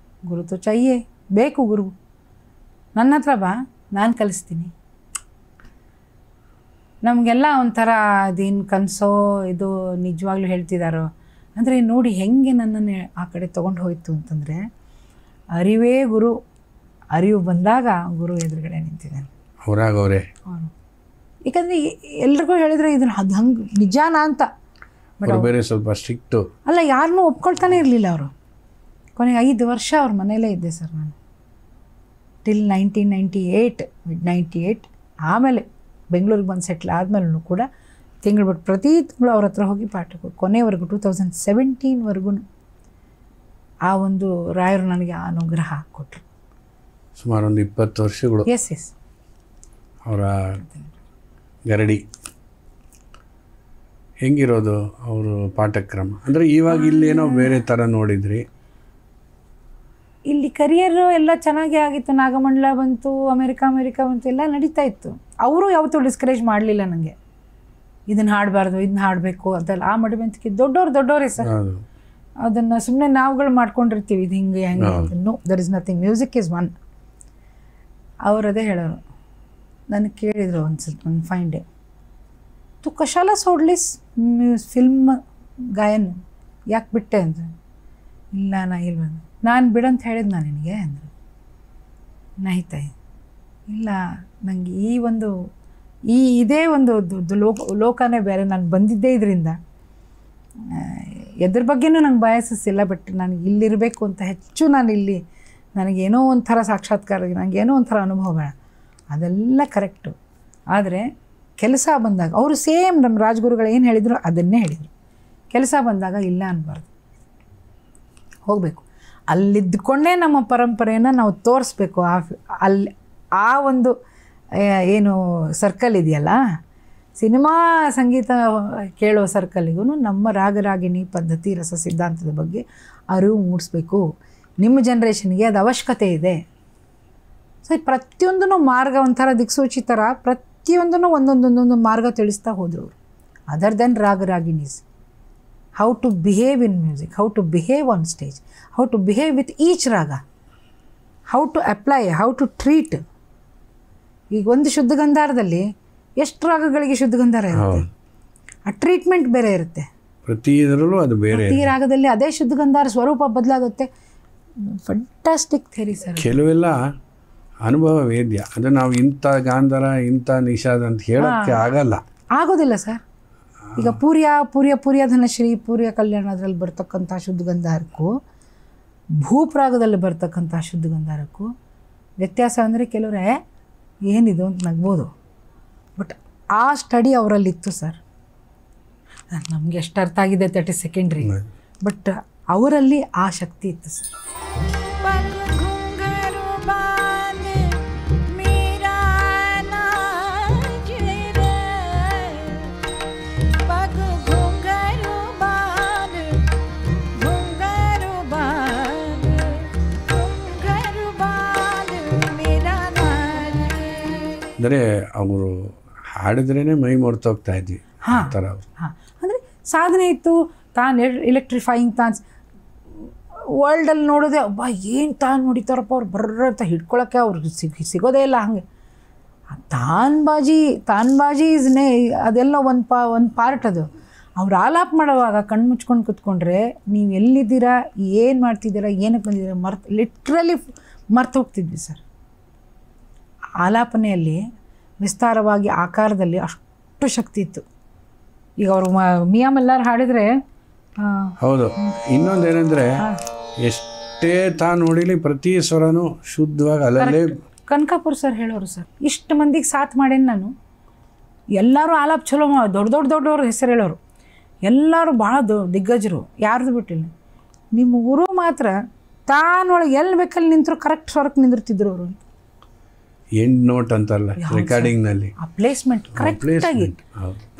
ಗುರು ತೋ ಚಾಹಿಯೇ, ಬೇಕು ಗುರು, ನನ್ನ ಹತ್ರ ಬಾ, ನಾನು ಕಲಿಸ್ತೀನಿ. ನಮಗೆಲ್ಲ ಒಂಥರ ಅದೇನು ಕನಸೋ ಇದು ನಿಜವಾಗ್ಲೂ ಹೇಳ್ತಿದ್ದಾರೋ ಅಂದರೆ ನೋಡಿ ಹೆಂಗೆ ನನ್ನನ್ನು ಆ ಕಡೆ ತೊಗೊಂಡು ಹೋಯಿತು ಅಂತಂದರೆ, ಅರಿವೇ ಗುರು, ಅರಿವು ಬಂದಾಗ ಗುರು ಎದುರುಗಡೆ ನಿಂತಿದ್ದಾನೆ ಅವರೇ. ಯಾಕಂದರೆ ಎಲ್ರಿಗೂ ಹೇಳಿದರೆ ಇದನ್ನು ಅದು ಹಂಗೆ ನಿಜಾನ ಅಂತ. ಬಟ್ ಬೇರೆ ಸ್ವಲ್ಪ ಸ್ಟ್ರಿಕ್ಟು ಅಲ್ಲ, ಯಾರನ್ನೂ ಒಪ್ಕೊಳ್ತಾನೆ ಇರಲಿಲ್ಲ ಅವರು. ಕೊನೆಗೆ 5 ವರ್ಷ ಅವ್ರ ಮನೇಲೇ ಇದ್ದೆ ಸರ್ ನಾನು. ಟಿಲ್ 1998 ಆಮೇಲೆ ಬೆಂಗಳೂರಿಗೆ ಬಂದು ಸೆಟ್ಲ್ ಆದಮೇಲೂ ಕೂಡ ತಿಂಗಳು ಬಿಟ್ಟು ಪ್ರತಿ ತಿಂಗಳು ಅವ್ರ ಹತ್ರ ಹೋಗಿ ಪಾಠ ಕೊನೆವರೆಗೂ 2017ವರೆಗೂ ಆ ಒಂದು ರಾಯರು ನನಗೆ ಅನುಗ್ರಹ ಕೊಟ್ಟರು. ಸುಮಾರು ಒಂದು 20 ವರ್ಷಗಳು. ಎಸ್ ಅವರ ಗರಡಿ ಹೆಂಗಿರೋದು ಅವರು ಪಾಠಕ್ರಮ ಅಂದರೆ ಇವಾಗ ಇಲ್ಲೇನೋ ಬೇರೆ ಥರ ನೋಡಿದ್ರಿ? ಇಲ್ಲಿ ಕರಿಯರು ಎಲ್ಲ ಚೆನ್ನಾಗೇ ಆಗಿತ್ತು. ನಾಗಮಂಡಲ ಬಂತು, ಅಮೇರಿಕಾ ಬಂತು, ಎಲ್ಲ ನಡೀತಾ ಇತ್ತು. ಅವರು ಯಾವತ್ತೂ ಡಿಸ್ಕರೇಜ್ ಮಾಡಲಿಲ್ಲ ನನಗೆ, ಇದನ್ನು ಹಾಡಬಾರ್ದು, ಇದನ್ನ ಹಾಡಬೇಕು ಅದೆಲ್ಲ. ಆ ಮಡಿಮೆಂತಿಕೆ ದೊಡ್ಡವರೇ ಸರ್. ಅದನ್ನು ಸುಮ್ಮನೆ ನಾವುಗಳು ಮಾಡ್ಕೊಂಡಿರ್ತೀವಿ, ಇದು ಹಿಂಗೆ no, there is nothing, music is one. ಅವರು ಅದೇ ಹೇಳೋರು. ನನಗೆ ಕೇಳಿದರು ಒಂದು ಫೈನ್ ಡೇ, ತು ಕಶಾಲ ಸೋಡ್ಲಿಸ್ ಫಿಲ್ಮ್ ಗಾಯನ ಯಾಕೆ ಬಿಟ್ಟೆ ಅಂತ. ಇಲ್ಲ ನಾನು ಬಿಡಂತ ಹೇಳಿದ್ದು ನಾನು ನಿನಗೆ ಅಂದರು. ನಾಯ್ತಾಯಿ ಇಲ್ಲ, ನನಗೆ ಇದೇ ಒಂದು ಲೋಕನೇ ಬೇರೆ. ನಾನು ಬಂದಿದ್ದೇ ಇದರಿಂದ, ಎದ್ರ ಬಗ್ಗೆನೂ ನಂಗೆ ಬಯಸಿಲ್ಲ. ಬಟ್ ನನಗೆ ಇಲ್ಲಿರಬೇಕು ಅಂತ ಹೆಚ್ಚು, ನಾನು ಇಲ್ಲಿ ನನಗೇನೋ ಒಂಥರ ಸಾಕ್ಷಾತ್ಕಾರ, ನನಗೇನೋ ಒಂಥರ ಅನುಭವ ಬೇಡ. ಅದೆಲ್ಲ ಕರೆಕ್ಟು. ಆದರೆ ಕೆಲಸ ಬಂದಾಗ ಅವರು ಸೇಮ್ ನಮ್ಮ ರಾಜಗುರುಗಳು ಏನು ಹೇಳಿದ್ರು ಅದನ್ನೇ ಹೇಳಿದರು. ಕೆಲಸ ಬಂದಾಗ ಇಲ್ಲ ಅನ್ನಬಾರ್ದು, ಹೋಗಬೇಕು. ಅಲ್ಲಿದ್ದುಕೊಂಡೇ ನಮ್ಮ ಪರಂಪರೆಯನ್ನು ನಾವು ತೋರಿಸ್ಬೇಕು. ಅಲ್ಲಿ ಆ ಒಂದು ಏನು ಸರ್ಕಲ್ ಇದೆಯಲ್ಲ, ಸಿನಿಮಾ ಸಂಗೀತ ಕೇಳೋ ಸರ್ಕಲ್ಲಿಗೂ ನಮ್ಮ ರಾಗರಾಗಿಣಿ ಪದ್ಧತಿ ರಸ ಸಿದ್ಧಾಂತದ ಬಗ್ಗೆ ಅರಿವು ಮೂಡಿಸ್ಬೇಕು. ನಿಮ್ಮ ಜನ್ರೇಷನ್ಗೆ ಅದು ಅವಶ್ಯಕತೆ ಇದೆ. ಸೊ ಪ್ರತಿಯೊಂದೂ ಮಾರ್ಗ ಒಂಥರ ದಿಕ್ಸೂಚಿ ಥರ ಪ್ರತಿಯೊಂದೂ ಒಂದೊಂದೊಂದೊಂದು ಮಾರ್ಗ ತಿಳಿಸ್ತಾ ಹೋದರು ಅವರು. ಅದರ್ ದೆನ್ ರಾಗರಾಗಿಣೀಸ್, how to behave in music, how to behave on stage, how to behave with each raga, how to apply, how to treat. ಈಗ ಒಂದು ಶುದ್ಧಗಂಧಾರದಲ್ಲಿ ಎಷ್ಟು ರಾಗಗಳಿಗೆ ಶುದ್ಧಗಂಧಾರ ಇರುತ್ತೆ, ಆ ಟ್ರೀಟ್ಮೆಂಟ್ ಬೇರೆ ಇರುತ್ತೆ. ಪ್ರತಿಯದರಲ್ಲೂ ಅದು ಬೇರೆ. ಪ್ರತಿ ರಾಗದಲ್ಲಿ ಅದೇ ಶುದ್ಧಗಂಧಾರ ಸ್ವರೂಪ ಬದಲಾಗುತ್ತೆ. Fantastic theory sir. ಕೆಲವೆಲ್ಲ ಅನುಭವ ವೇದ್ಯ. ಅದು ನಾವು ಇಂಥ ಗಾಂಧಾರ ಇಂಥ ನಿಷಾದ ಅಂತ ಹೇಳೋಕ್ಕೆ ಆಗೋದಿಲ್ಲ ಸರ್. ಈಗ ಪೂರ್ಯ ಧನಶ್ರೀ, ಪೂರ್ಯ ಕಲ್ಯಾಣ ಅದರಲ್ಲಿ ಬರ್ತಕ್ಕಂಥ ಶುದ್ಧಗಂಧಾರಕ್ಕೂ ಭೂಪ್ರಾಗದಲ್ಲಿ ಬರ್ತಕ್ಕಂಥ ಶುದ್ಧಗಂಧಾರಕ್ಕೂ ವ್ಯತ್ಯಾಸ ಅಂದರೆ ಕೆಲವರೇ ಏನಿದು ಅಂತ ನಗ್ಬೋದು. ಬಟ್ ಆ ಸ್ಟಡಿ ಅವರಲ್ಲಿತ್ತು ಸರ್. ನಮಗೆ ಎಷ್ಟು ಅರ್ಥ ಆಗಿದೆ ದಟ್ ಇಸ್ ಸೆಕೆಂಡ್ರಿ. ಬಟ್ ಅವರಲ್ಲಿ ಆ ಶಕ್ತಿ ಇತ್ತು ಸರ್. ಅಂದರೆ ಅವರು ಹಾಡಿದ್ರೇ ಮೈ ಮರ್ತೋಗ್ತಾ ಇದ್ವಿ ಆ ಥರ. ಅಂದರೆ ಸಾಧನೆ ಇತ್ತು. ತಾನು ಎಲೆಕ್ಟ್ರಿಫೈಯಿಂಗ್ ತಾನು ವರ್ಲ್ಡಲ್ಲಿ ನೋಡೋದೆ, ಅಬ್ಬಾ ಏನು ತಾನು ನೋಡಿತಾರಪ್ಪ ಅವ್ರು ಬರ್ರ ಅಂತ ಹಿಡ್ಕೊಳಕ್ಕೆ ಅವ್ರಿಗೆ ಸಿಗೋದೇ ಇಲ್ಲ. ಹಾಗೆ ತಾನ್ಬಾಜಿ ಇಸ್ನೇ ಅದೆಲ್ಲ ಒಂದು ಪಾರ್ಟ್. ಅದು ಅವ್ರು ಆಲಾಪ ಮಾಡುವಾಗ ಕಣ್ಣು ಮುಚ್ಕೊಂಡು ಕೂತ್ಕೊಂಡ್ರೆ ನೀವು ಎಲ್ಲಿದ್ದೀರಾ, ಏನು ಮಾಡ್ತಿದ್ದೀರಾ, ಏನಕ್ಕೆ ಬಂದಿದ್ದೀರಾ ಲಿಟ್ರಲಿ ಮರ್ತು ಹೋಗ್ತಿದ್ವಿ ಸರ್. ಆಲಾಪನೆಯಲ್ಲಿ ವಿಸ್ತಾರವಾಗಿ ಆಕಾರದಲ್ಲಿ ಅಷ್ಟು ಶಕ್ತಿ ಇತ್ತು. ಈಗ ಅವರು ಮಿಯಾ ಮಲ್ಲಾರ್ ಹಾಡಿದರೆ ಹೌದು. ಇನ್ನೊಂದೇನೆಂದರೆ ಎಷ್ಟೇ ತಾನು ನೋಡಿಲಿ ಪ್ರತಿ ಸ್ವರನೂ ಶುದ್ಧವಾಗಿ ಅಲ್ಲಲ್ಲೇ. ಕನಕಾಪುರ್ ಸರ್ ಹೇಳೋರು ಸರ್, ಇಷ್ಟು ಮಂದಿಗೆ ಸಾಥ್ ಮಾಡೇನು ನಾನು. ಎಲ್ಲರೂ ಆಲಾಪ ಚಲೋ ದೊಡ್ಡವ್ರ ಹೆಸರು ಹೇಳೋರು, ಎಲ್ಲರೂ ಭಾಳ ದಿಗ್ಗಜರು, ಯಾರ್ದು ಬಿಟ್ಟಿಲ್ಲ. ನಿಮ್ಮ ಗುರು ಮಾತ್ರ ತಾನೊಳಗೆ ಎಲ್ಲಿ ಬೇಕಲ್ಲಿ ನಿಂತರು ಕರೆಕ್ಟ್ ಸ್ವರಕ್ಕೆ ನಿಂದಿರ್ತಿದ್ರು ಅವರು. ಎಂಡ್ ನೋಟ್ ಅಂತಲ್ಲ ರೆಕಾರ್ಡಿಂಗ್ನಲ್ಲಿ ಆ ಪ್ಲೇಸ್ಮೆಂಟ್ ಕರೆಕ್ಟಾಗಿ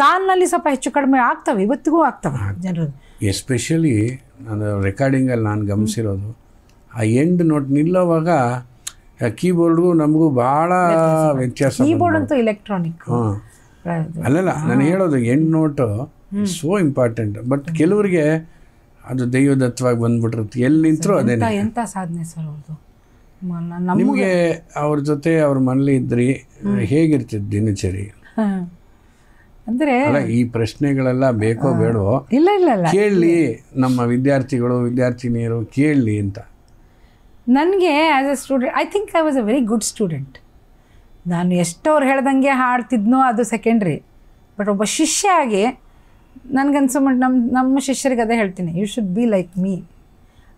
ತಾನಲ್ಲಿ ಸ್ವಲ್ಪ ಹೆಚ್ಚು ಕಡಿಮೆ ಆಗ್ತವೆ, ಇವತ್ತಿಗೂ ಆಗ್ತವೆ ಜನರು. ಎಸ್ಪೆಷಲಿ ನಾನು ರೆಕಾರ್ಡಿಂಗಲ್ಲಿ ನಾನು ಗಮನಿಸಿರೋದು, ಆ ಎಂಡ್ ನೋಟ್ ನಿಲ್ಲೋವಾಗ ಕೀಬೋರ್ಡ್ಗೂ ನಮಗೂ ಭಾಳ ವ್ಯತ್ಯಾಸ. ಕೀಬೋರ್ಡ್ ಅಂತೂ ಎಲೆಕ್ಟ್ರಾನಿಕ್ ಅಲ್ಲಲ್ಲ ನಾನು ಹೇಳೋದು end note so important. But ಕೆಲವರಿಗೆ ಅದು ದೈವದತ್ತವಾಗಿ ಬಂದ್ಬಿಟ್ಟಿರುತ್ತೆ, ಎಲ್ಲಿ ನಿಂತರೂ ಅದೇ. ಎಂಥ ಸಾಧನೆ ಸರ್ ಅವ್ರದ್ದು. ನಿಮಗೆ ಅವ್ರ ಜೊತೆ ಅವ್ರ ಮನೇಲಿ ಇದ್ರಿ, ಹೇಗಿರ್ತಿದ್ದು ದಿನಚರಿ? ಅಂದರೆ ಈ ಪ್ರಶ್ನೆಗಳೆಲ್ಲ ಬೇಕೋ ಬೇಡವೋ ಇಲ್ಲ ಕೇಳಲಿ, ನಮ್ಮ ವಿದ್ಯಾರ್ಥಿನಿಯರು ಕೇಳಲಿ ಅಂತ. ನನಗೆ as A student I think I was a very good student. ನಾನು ಎಷ್ಟವ್ರು ಹೇಳ್ದಂಗೆ ಹಾಡ್ತಿದ್ನೋ ಅದು ಸೆಕೆಂಡ್ರಿ. ಬಟ್ ಒಬ್ಬ ಶಿಷ್ಯ ಆಗಿ ನನಗನ್ಸೋಮಟ್ಟು ನಮ್ಮ ಶಿಷ್ಯರಿಗೆ ಅದೇ ಹೇಳ್ತೀನಿ, you should be like me.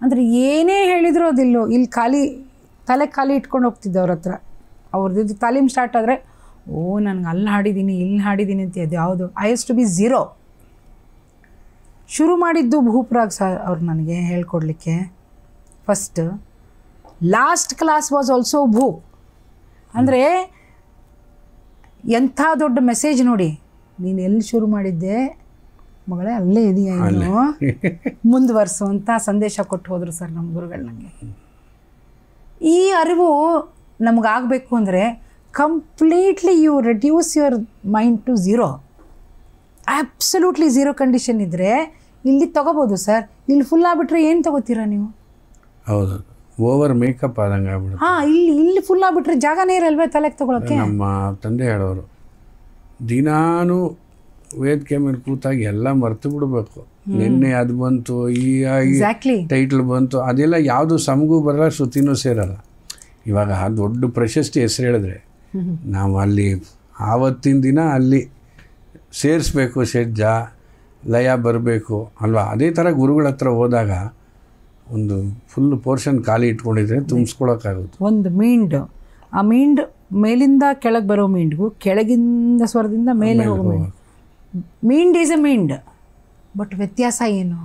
ಅಂದರೆ ಏನೇ ಹೇಳಿದ್ರು ಅದಿಲ್ಲೋ, ಇಲ್ಲಿ ಖಾಲಿ ತಲೆ ಖಾಲಿ ಇಟ್ಕೊಂಡು ಹೋಗ್ತಿದ್ದೆ ಅವ್ರ ಹತ್ರ. ಅವ್ರದ್ದು ತಾಲೀಮ್ ಸ್ಟಾರ್ಟ್ ಆದರೆ ನನಗೆ ಅಲ್ಲಿ ಹಾಡಿದ್ದೀನಿ ಇಲ್ಲಿ ಹಾಡಿದ್ದೀನಿ ಅಂತ ಅದು ಯಾವುದು is to be zero. ಶುರು ಮಾಡಿದ್ದು ಭೂಪ್ರಾಗ್ ಅವ್ರು ನನಗೆ ಹೇಳ್ಕೊಡ್ಲಿಕ್ಕೆ first. Last class was also ಭೂ. ಅಂದರೆ ಎಂಥ ದೊಡ್ಡ ಮೆಸೇಜ್ ನೋಡಿ, ನೀನು ಎಲ್ಲಿ ಶುರು ಮಾಡಿದ್ದೆ ಮಗಳೇ ಅಲ್ಲೇ ಇದೆಯಾ ಇನ್ನು ಮುಂದುವರ್ಸುವಂಥ ಸಂದೇಶ ಕೊಟ್ಟು ಹೋದರು ಸರ್ ನಮ್ಮ ಗುರುಗಳು. ನನಗೆ ಈ ಅರಿವು ನಮಗಾಗಬೇಕು ಅಂದರೆ completely you reduce your mind to zero. Absolutely zero condition ಇದ್ದರೆ ಇಲ್ಲಿ ತೊಗೋಬೋದು ಸರ್. ಇಲ್ಲಿ ಫುಲ್ ಆಗಿಬಿಟ್ರೆ ಏನು ತೊಗೋತೀರಾ ನೀವು? ಹೌದು, ಓವರ್ ಮೇಕಪ್ ಆದಂಗೆ ಆಗ್ಬಿಡುತ್ತೆ. ಹಾಂ, ಇಲ್ಲಿ ಫುಲ್ ಆಗಿಬಿಟ್ರೆ ಜಾಗನೇ ಇರಲ್ವೇ ತಲೆಗೆ ತೊಗೊಳಕ್ಕೆ. ನಮ್ಮ ತಂದೆ ಹೇಳೋರು, ದಿನಾನು ವೇದಿಕೆ ಮೇಲೆ ಕೂತಾಗ ಎಲ್ಲ ಮರ್ತು ಬಿಡಬೇಕು. ನಿನ್ನೆ ಅದು ಬಂತು, ಎಕ್ಸಾಕ್ಟ್ಲಿ ಟೈಟ್ಲ್ ಬಂತು, ಅದೆಲ್ಲ ಯಾವುದು ಸಮಗೂ ಬರಲ್ಲ, ಶ್ರುತಿನೂ ಸೇರಲ್ಲ. ಇವಾಗ ದೊಡ್ಡ ಪ್ರಶಸ್ತಿ ಹೆಸರು ಹೇಳಿದ್ರೆ ನಾವು ಅಲ್ಲಿ ಆವತ್ತಿನ ದಿನ ಅಲ್ಲಿ ಸೇರಿಸ್ಬೇಕು, ಸೆಜ್ಜ ಲಯ ಬರಬೇಕು ಅಲ್ವಾ. ಅದೇ ಥರ ಗುರುಗಳ ಹತ್ರ ಹೋದಾಗ ಒಂದು ಫುಲ್ ಪೋರ್ಷನ್ ಖಾಲಿ ಇಟ್ಕೊಂಡಿದ್ರೆ ತುಂಬಿಸ್ಕೊಳಕ್ಕಾಗುತ್ತೆ. ಒಂದು ಮೀಂಡ್, ಆ ಮೀಂಡ್ ಮೇಲಿಂದ ಕೆಳಗೆ ಬರೋ ಮೀಂಡ್ಗೂ ಕೆಳಗಿಂದ ಸ್ವರದಿಂದ ಮೇಲೆ ಹೋಗೋ ಮೀಂಡ್. ಮೀಂಡ್ ಈಸ್ ಎ ಮೀಂಡ್, ಬಟ್ ವ್ಯತ್ಯಾಸ ಏನು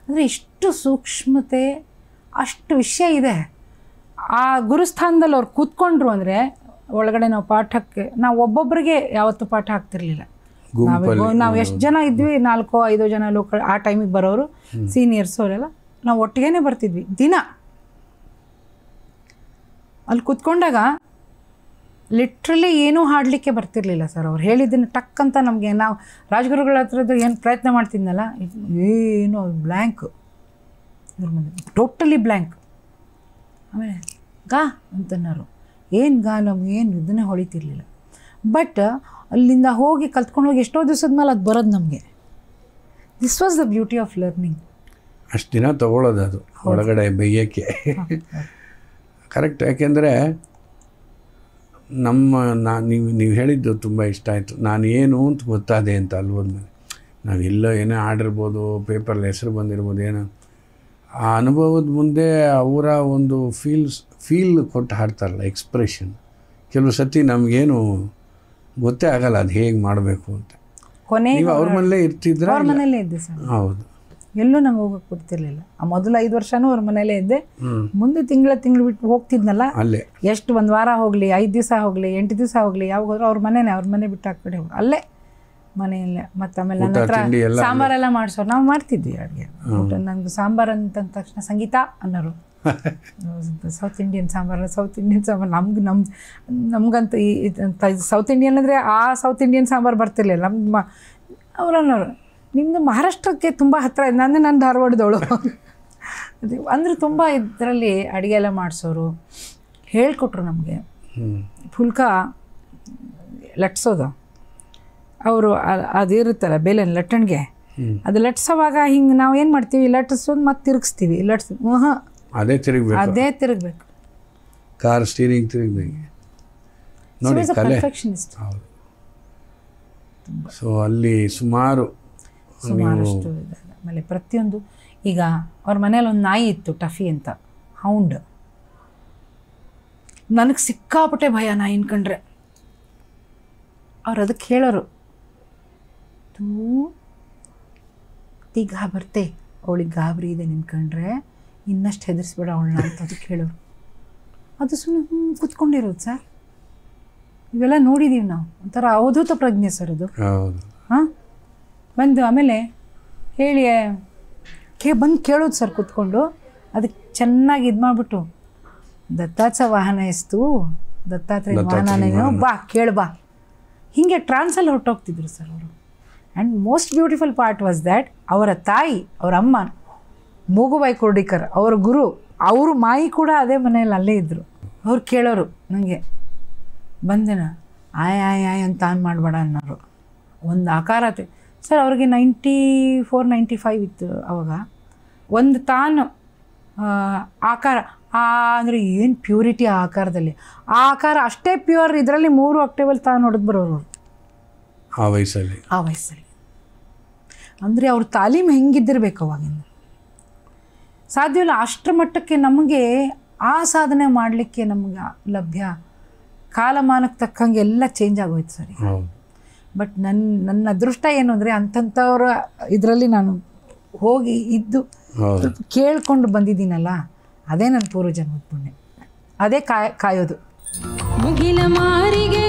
ಅಂದರೆ ಇಷ್ಟು ಸೂಕ್ಷ್ಮತೆ, ಅಷ್ಟು ವಿಷಯ ಇದೆ. ಆ ಗುರುಸ್ಥಾನದಲ್ಲಿ ಅವ್ರು ಕೂತ್ಕೊಂಡ್ರು ಅಂದರೆ ಒಳಗಡೆ ನಾವು ಪಾಠಕ್ಕೆ ನಾವು ಒಬ್ಬೊಬ್ಬರಿಗೆ ಯಾವತ್ತೂ ಪಾಠ ಆಗ್ತಿರ್ಲಿಲ್ಲ. ನಾವು ಎಷ್ಟು ಜನ ಇದ್ವಿ, 4-5 ಜನ ಲೋಕಲ್ ಆ ಟೈಮಿಗೆ ಬರೋರು, ಸೀನಿಯರ್ಸ್ ಅವರೆಲ್ಲ ನಾವು ಒಟ್ಟಿಗೆ ಬರ್ತಿದ್ವಿ ದಿನ. ಅಲ್ಲಿ ಕೂತ್ಕೊಂಡಾಗ ಲಿಟ್ರಲಿ ಏನೂ ಹಾಡಲಿಕ್ಕೆ ಬರ್ತಿರ್ಲಿಲ್ಲ ಸರ್. ಅವ್ರು ಹೇಳಿದ್ದನ್ನು ಟಕ್ ಅಂತ ನಮಗೆ, ನಾವು ರಾಜಗುರುಗಳ ಹತ್ರದ್ದು ಏನು ಪ್ರಯತ್ನ ಮಾಡ್ತಿದ್ನಲ್ಲ, ಏನು ಬ್ಲ್ಯಾಂಕ್, ಇವ್ರ ಮುಂದೆ ಟೋಟಲಿ ಬ್ಲ್ಯಾಂಕ್. ಆಮೇಲೆ ಗಾ ಅಂತన్నారు, ಏನು ಗಾ ನಮ್ಗೆ ಏನು ಇದನ್ನೇ ಹೊಳಿತಿರ್ಲಿಲ್ಲ. ಬಟ್ ಅಲ್ಲಿಂದ ಹೋಗಿ ಕಲ್ತ್ಕೊಂಡು ಹೋಗಿ ಎಷ್ಟೋ ದಿವಸದ ಮೇಲೆ ಅದು ಬರೋದು ನಮಗೆ. This was the beauty of learning. ಅಷ್ಟು ದಿನ ತೊಗೊಳೋದು ಅದು ಒಳಗಡೆ ಬೇಯಕ್ಕೆ. ಕರೆಕ್ಟ್. ಯಾಕೆಂದರೆ ನೀವು ಹೇಳಿದ್ದು ತುಂಬ ಇಷ್ಟ ಆಯಿತು. ನಾನು ಏನು ಅಂತ ಗೊತ್ತಾದೆ ಅಂತ ಅಲ್ವೋದ್ಮೇಲೆ ನಾವೆಲ್ಲೋ ಏನೇ ಆಡಿರ್ಬೋದು, ಪೇಪರಲ್ಲಿ ಹೆಸರು ಬಂದಿರ್ಬೋದು, ಏನೋ ಆ ಅನುಭವದ ಮುಂದೆ ಅವರ ಒಂದು ಫೀಲ್ ಕೊಟ್ಟು ಹಾಡ್ತಾರಲ್ಲ, ಎಕ್ಸ್ಪ್ರೆಷನ್, ಕೆಲವು ಸತಿ ನಮಗೇನು ಗೊತ್ತೇ ಆಗಲ್ಲ ಅದು ಹೇಗೆ ಮಾಡಬೇಕು ಅಂತ. ನೀವು ಅವ್ರ ಮನೇಲೇ ಇರ್ತಿದ್ರ? ಅವ್ರ ಮನೇಲೇ ಇದ್ದೆ ಸರ್. ಹೌದು, ಎಲ್ಲೂ ನಂಗೆ ಹೋಗಕ್ಕೆ ಬಿಡ್ತಿರ್ಲಿಲ್ಲ. ಆ ಮೊದಲು 5 ವರ್ಷನೂ ಅವ್ರ ಮನೇಲೇ ಇದ್ದೆ. ಮುಂದೆ ತಿಂಗಳು ಬಿಟ್ಟು ಹೋಗ್ತಿದ್ನಲ್ಲ, ಅಲ್ಲೇ ಎಷ್ಟು 1 ವಾರ ಹೋಗಲಿ, 5 ದಿವಸ ಹೋಗಲಿ, 8 ದಿವಸ ಹೋಗಲಿ, ಯಾವಾಗ ಹೋದ್ರು ಅವ್ರ ಮನೆ ಬಿಟ್ಟು ಹಾಕ್ಬಿಡಿ ಹೋಗಿ ಅಲ್ಲೇ ಮನೆಯಲ್ಲೇ. ಮತ್ತು ಆಮೇಲೆ ನನ್ನ ಹತ್ರ ಸಾಂಬಾರೆಲ್ಲ ಮಾಡಿಸೋರು, ನಾವು ಮಾಡ್ತಿದ್ವಿ ಅಡುಗೆ. ನಂಗೆ ಸಾಂಬಾರು ಅಂತ ತಕ್ಷಣ ಸಂಗೀತ ಅನ್ನೋರು. ಸೌತ್ ಇಂಡಿಯನ್ ಸಾಂಬಾರು ನಮ್ಗಂತ ಸೌತ್ ಇಂಡಿಯನ್ ಅಂದರೆ ಆ ಸೌತ್ ಇಂಡಿಯನ್ ಸಾಂಬಾರು ಬರ್ತಿರ್ಲಿಲ್ಲ. ಅವ್ರು ಅನ್ನೋರು, ನಿಮ್ಮದು ಮಹಾರಾಷ್ಟ್ರಕ್ಕೆ ತುಂಬ ಹತ್ತಿರ ಇದೆ. ನಾನು ಧಾರವಾಡದವಳು. ಅದು ಅಂದರೆ ತುಂಬ ಇದರಲ್ಲಿ ಅಡುಗೆ ಎಲ್ಲ ಮಾಡಿಸೋರು, ಹೇಳಿಕೊಟ್ರು ನಮಗೆ. ಫುಲ್ಕ ಲಟ್ಸೋದು, ಅವರು ಅದಿರುತ್ತಲ್ಲ ಬೇಲೆನ ಲಟ್ಟಣಿಗೆ, ಅದು ಲಟ್ಸೋವಾಗ ಹಿಂಗೆ ನಾವು ಏನು ಮಾಡ್ತೀವಿ, ಲಟ್ಟಿಸೋದು ಮತ್ತು ತಿರುಗಿಸ್ತೀವಿ. ಅದೇ ತಿರುಗಬೇಕು. ಕಾರ್ ಸ್ಟೀರಿಂಗ್ ತಿರುಗಬೇಕು ನೋಡಿ, ಕಲೆ. ಹೌದು. ಸೊ ಅಲ್ಲಿ ಸುಮಾರಷ್ಟು ಇದೆ. ಆಮೇಲೆ ಪ್ರತಿಯೊಂದು, ಈಗ ಅವ್ರ ಮನೇಲಿ ಒಂದು ನಾಯಿ ಇತ್ತು, ಟಫಿ ಅಂತ, ಹೌಂಡ್. ನನಗೆ ಸಿಕ್ಕಾಪಟ್ಟೆ ಭಯ ನಾಯಿನ ಕಂಡ್ರೆ. ಅವ್ರು ಅದಕ್ಕೆ ಹೇಳೋರು, ತೂ ಗಾಬರ್ತೆ, ಅವಳಿಗೆ ಗಾಬರಿ ಇದೆ ನಿನ್ಕಂಡ್ರೆ, ಇನ್ನಷ್ಟು ಹೆದರ್ಸ್ಬೇಡ ಅವಳನ್ನ ಅಂತ ಅದಕ್ಕೆ ಹೇಳೋರು. ಅದು ಸುಮ್ಮನೆ ಕೂತ್ಕೊಂಡಿರೋದು ಸರ್. ಇವೆಲ್ಲ ನೋಡಿದ್ದೀವಿ ನಾವು. ಒಂಥರ ಅವಧೂತ ಪ್ರಜ್ಞೆ ಸರ್ ಅದು. ಹಾಂ, ಬಂದು ಆಮೇಲೆ ಹೇಳಿ ಬಂದು ಕೇಳೋದು ಸರ್ ಕೂತ್ಕೊಂಡು. ಅದಕ್ಕೆ ಚೆನ್ನಾಗಿ ಇದು ಮಾಡಿಬಿಟ್ಟು, ದತ್ತಾಚ ವಾಹನ ಎಷ್ಟು, ದತ್ತಾತ್ರೇಯ ವಾಹನನೇನೋ, ಬಾ ಕೇಳು ಬಾ, ಹೀಗೆ ಟ್ರಾನ್ಸಲ್ಲಿ ಹೊರಟೋಗ್ತಿದ್ರು ಸರ್ ಅವರು. And most beautiful part was that ಅವರ ತಾಯಿ, ಅವರ ಅಮ್ಮ ಮೂಗುಬಾಯಿ ಕುರ್ಡಿಕರ್, ಅವರ ಗುರು, ಅವರು ಮಾಯಿ ಕೂಡ ಅದೇ ಮನೆಯಲ್ಲಿ ಅಲ್ಲೇ ಇದ್ದರು. ಅವ್ರು ಕೇಳೋರು ನನಗೆ, ಬಂದೇನ ಆಯ್ ಅಂತ ಆನ್ ಮಾಡಬೇಡ ಅನ್ನೋರು. ಒಂದು ಆಕಾರ ಸರ್ ಅವ್ರಿಗೆ 94-95 ಇತ್ತು ಅವಾಗ. ಒಂದು ತಾನು ಆಕಾರ ಅಂದರೆ ಏನು ಪ್ಯೂರಿಟಿ ಆ ಆಕಾರದಲ್ಲಿ. ಆ ಆಕಾರ ಅಷ್ಟೇ ಪ್ಯೂರ್, ಇದರಲ್ಲಿ 3 ಆಕ್ಟೇವಲ್ಲಿ ತಾನು ಹೊಡೆದು ಬರೋರು ಆ ವಯಸ್ಸಲ್ಲಿ. ಅಂದರೆ ಅವ್ರ ತಾಲೀಮ್ ಹೆಂಗಿದ್ದಿರ್ಬೇಕು ಅವಾಗಿಂದ. ಸಾಧ್ಯವಿಲ್ಲ ಅಷ್ಟರ ಮಟ್ಟಕ್ಕೆ ನಮಗೆ ಆ ಸಾಧನೆ ಮಾಡಲಿಕ್ಕೆ ನಮ್ಗೆ ಲಭ್ಯ. ಕಾಲಮಾನಕ್ಕೆ ತಕ್ಕಂಗೆ ಎಲ್ಲ ಚೇಂಜ್ ಆಗೋಯ್ತು ಸರ್. ಬಟ್ ನನ್ನ ಅದೃಷ್ಟ ಏನು ಅಂದರೆ ಅಂಥವ್ರ ಇದರಲ್ಲಿ ನಾನು ಹೋಗಿ ಇದ್ದು ಕೇಳ್ಕೊಂಡು ಬಂದಿದ್ದೀನಲ್ಲ, ಅದೇ ನನ್ನ ಪೂರ್ವಜನ್ಮದ ಪುಣ್ಯ, ಅದೇ ಕಾಯೋದು. ಮುಗಿಲ ಮಾರಿಗೆ